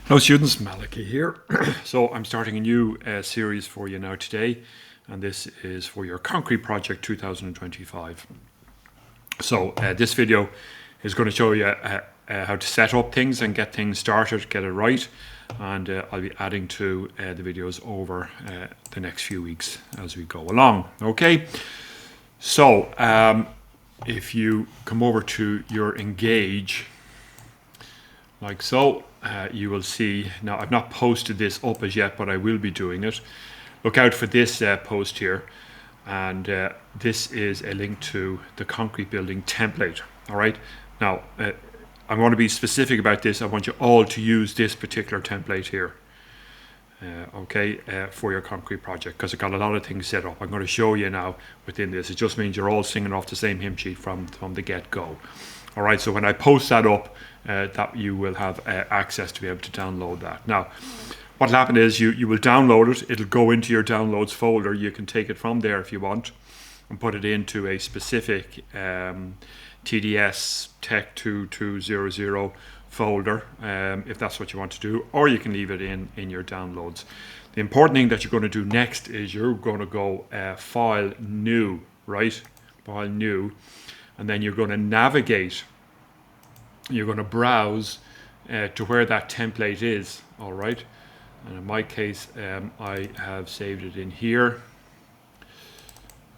Hello students, Maliki here. So I'm starting a new series for you now today, and this is for your concrete project 2025. So this video is going to show you how to set up things and get things started, get it right, and I'll be adding to the videos over the next few weeks as we go along. Okay, so if you come over to your Engage, like so, you will see, now I've not posted this up as yet, but I will be doing it. Look out for this post here, and this is a link to the concrete building template. All right, now I'm going to be specific about this. I want you all to use this particular template here, for your concrete project, because I've got a lot of things set up. I'm going to show you now within this. It just means you're all singing off the same hymn sheet from the get-go. All right, so when I post that up, that you will have access to be able to download that. Now, what will happen is you will download it. It'll go into your downloads folder. You can take it from there if you want and put it into a specific TDS TECH2200 folder, if that's what you want to do, or you can leave it in your downloads. The important thing that you're going to do next is you're going to go File, New, right? File, New. And then you're going to navigate, you're going to browse to where that template is, all right? And in my case, I have saved it in here.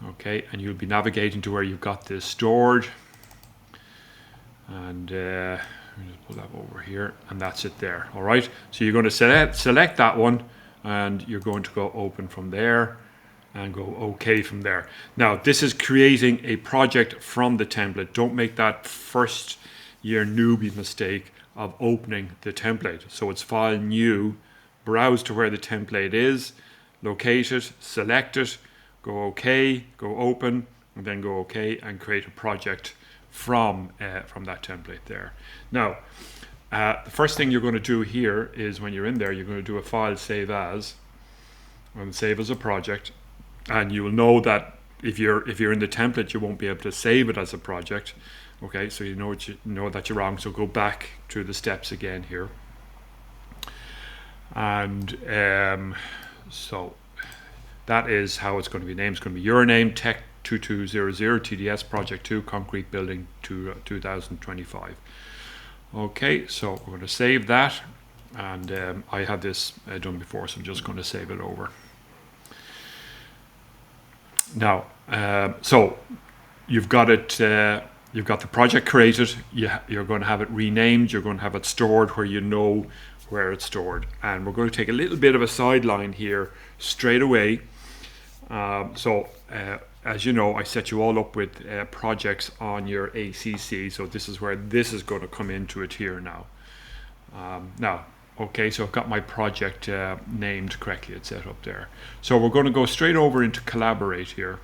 Okay, and you'll be navigating to where you've got this stored. And let me just pull that over here, and that's it there, all right? So you're going to select that one, and you're going to go open from there, and go OK from there. Now, this is creating a project from the template. Don't make that first year newbie mistake of opening the template. So it's File, New, browse to where the template is, locate it, select it, go OK, go Open, and then go OK and create a project from that template there. Now, the first thing you're going to do here is when you're in there, you're going to do a File, Save As, and save as a project. And you will know that if you're in the template, you won't be able to save it as a project. Okay, so you know that you're wrong. So go back through the steps again here. And so that is how it's going to be named. It's going to be your name, TECH2200 TDS Project 2 Concrete Building 2025. Okay, so we're going to save that. And I had this done before, so I'm just going to save it over. Now, so you've got it. You've got the project created. You're going to have it renamed. You're going to have it stored where you know where it's stored. And we're going to take a little bit of a sideline here straight away. As you know, I set you all up with projects on your ACC. So this is where this is going to come into it here now. Okay, so I've got my project named correctly. It's set up there. So we're going to go straight over into Collaborate here.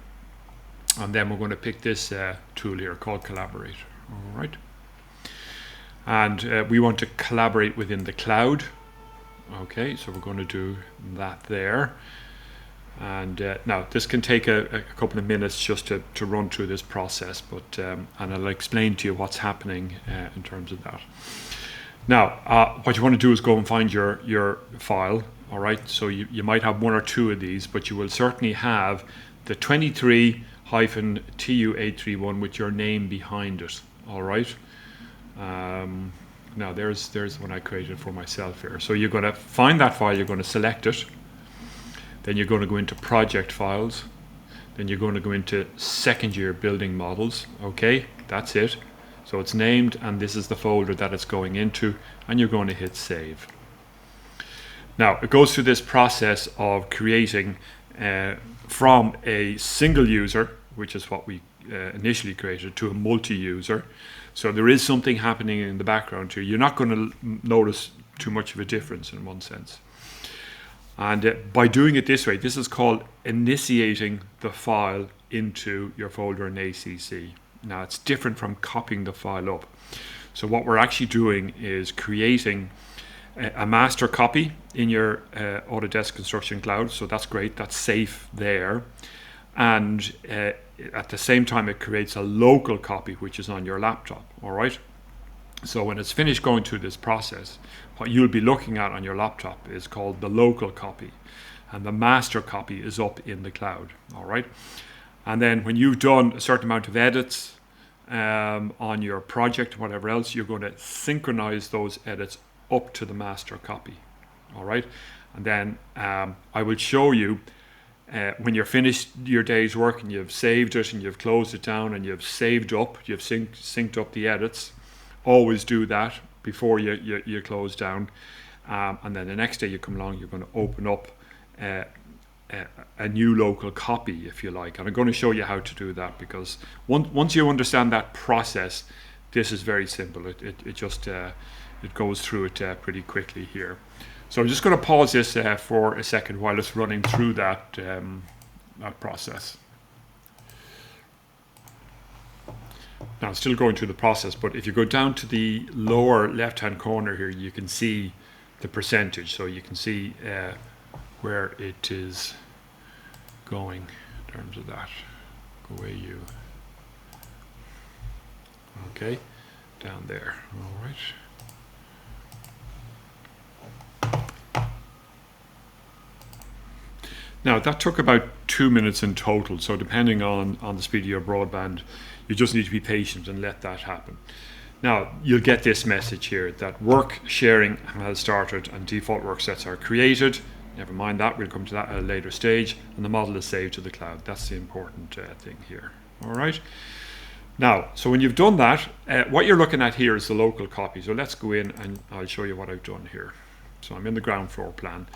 And then we're going to pick this tool here called Collaborate. All right. And we want to collaborate within the cloud. Okay, so we're going to do that there. And now this can take a couple of minutes just to run through this process, but and I'll explain to you what's happening in terms of that. Now, what you want to do is go and find your file, all right? So you might have one or two of these, but you will certainly have the 23-TU831 with your name behind it, all right? Now, there's the one I created for myself here. So you're going to find that file, you're going to select it, then you're going to go into Project Files, then you're going to go into Second Year Building Models, okay? That's it. So it's named, and this is the folder that it's going into, and you're going to hit Save. Now, it goes through this process of creating from a single user, which is what we initially created, to a multi-user. So there is something happening in the background here. You're not going to notice too much of a difference in one sense. And by doing it this way, this is called initiating the file into your folder in ACC. Now, it's different from copying the file up. So what we're actually doing is creating a master copy in your Autodesk Construction Cloud. So that's great. That's safe there. And at the same time, it creates a local copy, which is on your laptop. All right. So when it's finished going through this process, what you'll be looking at on your laptop is called the local copy, and the master copy is up in the cloud. All right. And then when you've done a certain amount of edits on your project, whatever else, you're going to synchronize those edits up to the master copy. All right. And then I will show you when you're finished your day's work and you've saved it and you've closed it down and you've saved up, you've synced up the edits. Always do that before you close down. And then the next day you come along, you're going to open up a new local copy, if you like. And I'm going to show you how to do that, because once you understand that process, this is very simple. It just it goes through it pretty quickly here. So I'm just going to pause this for a second while it's running through that process. Now it's still going through the process, but if you go down to the lower left-hand corner here, you can see the percentage. So you can see where it is going in terms of that. Go away, you. Okay, down there. All right. Now that took about 2 minutes in total, so depending on the speed of your broadband, you just need to be patient and let that happen. Now you'll get this message here that work sharing has started and default work sets are created. Never mind that, we'll come to that at a later stage, and the model is saved to the cloud. That's the important thing here. All right. Now, so when you've done that, what you're looking at here is the local copy. So let's go in and I'll show you what I've done here. So I'm in the ground floor plan.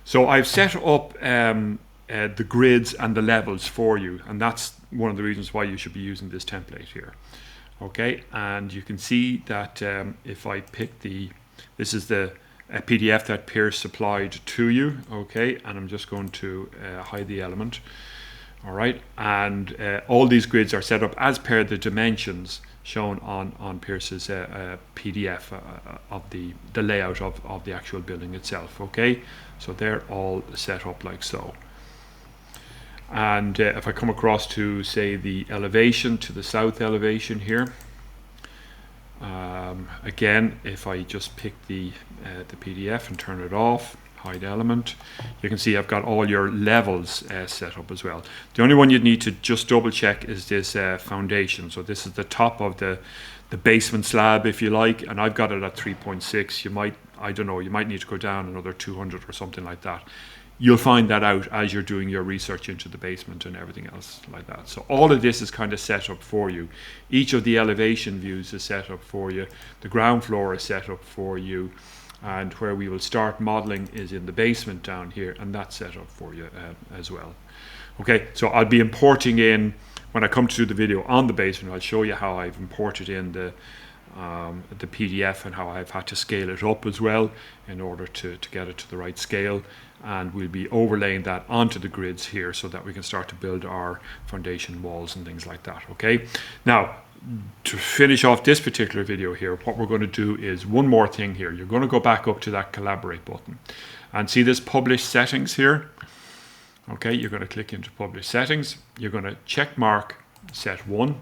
So I've set up the grids and the levels for you, and that's one of the reasons why you should be using this template here. Okay, and you can see that if I pick this is the PDF that Pierce supplied to you. Okay, and I'm just going to hide the element. All right, and all these grids are set up as per the dimensions shown on Pierce's PDF of the layout of the actual building itself. Okay, so they're all set up like so. And if I come across to, say, the elevation, to the south elevation here, again, if I just pick the PDF and turn it off, hide element, you can see I've got all your levels set up as well. The only one you'd need to just double check is this foundation. So this is the top of the basement slab, if you like, and I've got it at 3.6. You might, I don't know, you might need to go down another 200 or something like that. You'll find that out as you're doing your research into the basement and everything else like that. So all of this is kind of set up for you. Each of the elevation views is set up for you. The ground floor is set up for you. And where we will start modeling is in the basement down here, and that's set up for you as well. Okay, so I'll be importing in, when I come to do the video on the basement, I'll show you how I've imported in the PDF and how I've had to scale it up as well in order to get it to the right scale. And we'll be overlaying that onto the grids here so that we can start to build our foundation walls and things like that. Okay, now to finish off this particular video here, what we're going to do is one more thing here. You're going to go back up to that collaborate button and see this publish settings here. Okay, you're going to click into publish settings. You're going to check mark set 1.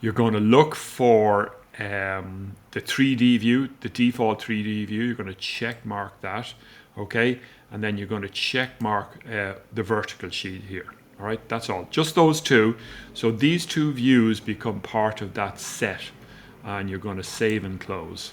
You're going to look for the 3D view, the default 3D view. You're going to check mark that. Okay, and then you're going to check mark the vertical sheet here. All right, that's all, just those two. So these two views become part of that set, and you're going to save and close.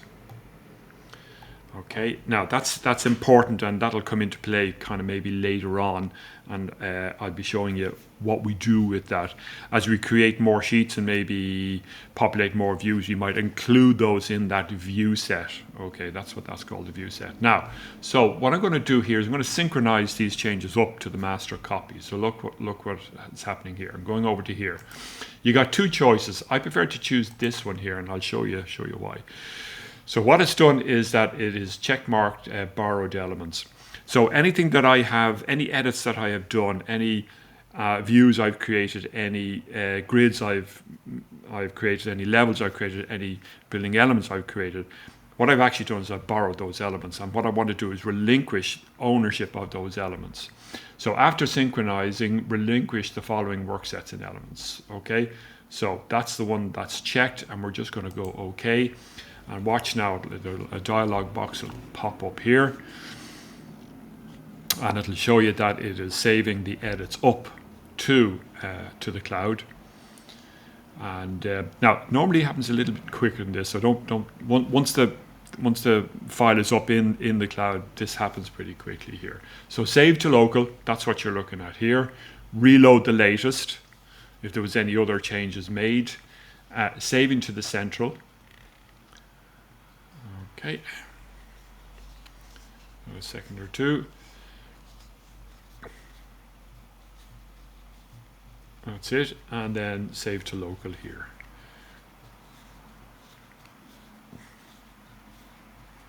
Okay, now that's important, and that'll come into play kind of maybe later on, and I'll be showing you what we do with that. As we create more sheets and maybe populate more views, you might include those in that view set. Okay, that's what that's called, the view set. Now, so what I'm going to do here is I'm going to synchronize these changes up to the master copy. So look what is happening here. I'm going over to here. You got two choices. I prefer to choose this one here, and I'll show you why. So what it's done is that it is check-marked borrowed elements. So anything that I have, any edits that I have done, any views I've created, any grids I've created, any levels I've created, any building elements I've created, what I've actually done is I've borrowed those elements, and what I want to do is relinquish ownership of those elements. So after synchronizing, relinquish the following work sets and elements. Okay, So that's the one that's checked, and we're just going to go OK. And watch now, a dialog box will pop up here, and it'll show you that it is saving the edits up to the cloud. And now, normally it happens a little bit quicker than this. So once the file is up in the cloud, this happens pretty quickly here. So save to local, that's what you're looking at here. Reload the latest, if there was any other changes made. Saving to the central. Okay. A second or two. That's it, and then save to local here.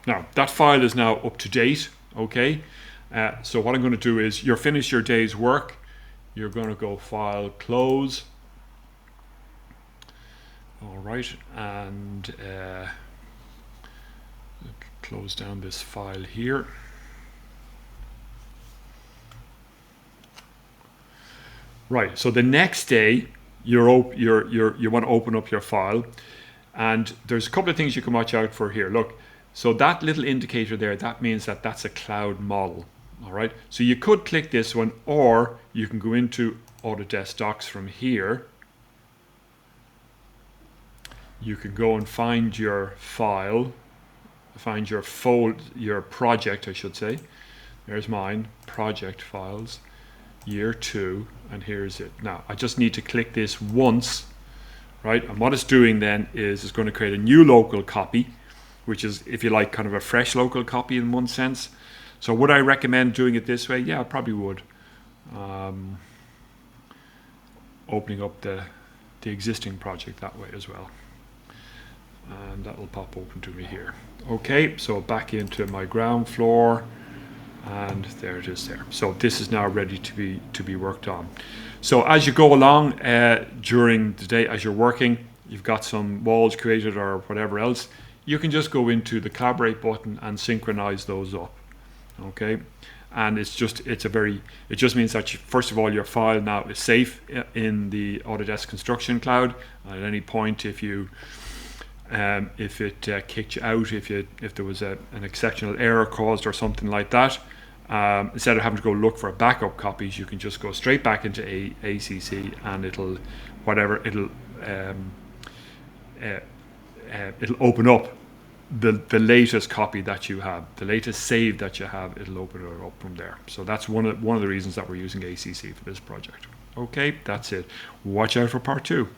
Now, that file is now up to date, okay? So what I'm going to do is, you're finished your day's work, you're going to go File, Close. All right, and close down this file here. Right, so the next day, you want to open up your file, and there's a couple of things you can watch out for here. Look, so that little indicator there, that means that that's a cloud model. All right, so you could click this one, or you can go into Autodesk Docs from here. You can go and find your file, find your your project, I should say. There's mine, project files, year 2, and here's it. Now, I just need to click this once, right? And what it's doing then is it's going to create a new local copy, which is, if you like, kind of a fresh local copy in one sense. So would I recommend doing it this way? Yeah, I probably would. Opening up the existing project that way as well. And that will pop open to me here. Okay, so back into my ground floor, and there it is there. So this is now ready to be worked on. So as you go along during the day, as you're working, you've got some walls created or whatever else, you can just go into the collaborate button and synchronize those up. Okay, and it just means that first of all, your file now is safe in the Autodesk Construction Cloud. At any point, if it kicked you out, if there was an exceptional error caused or something like that, instead of having to go look for backup copies, you can just go straight back into ACC, and it'll open up the latest copy that you have, the latest save that you have. It'll open it up from there. So that's one of the reasons that we're using ACC for this project. Okay, that's it. Watch out for part 2.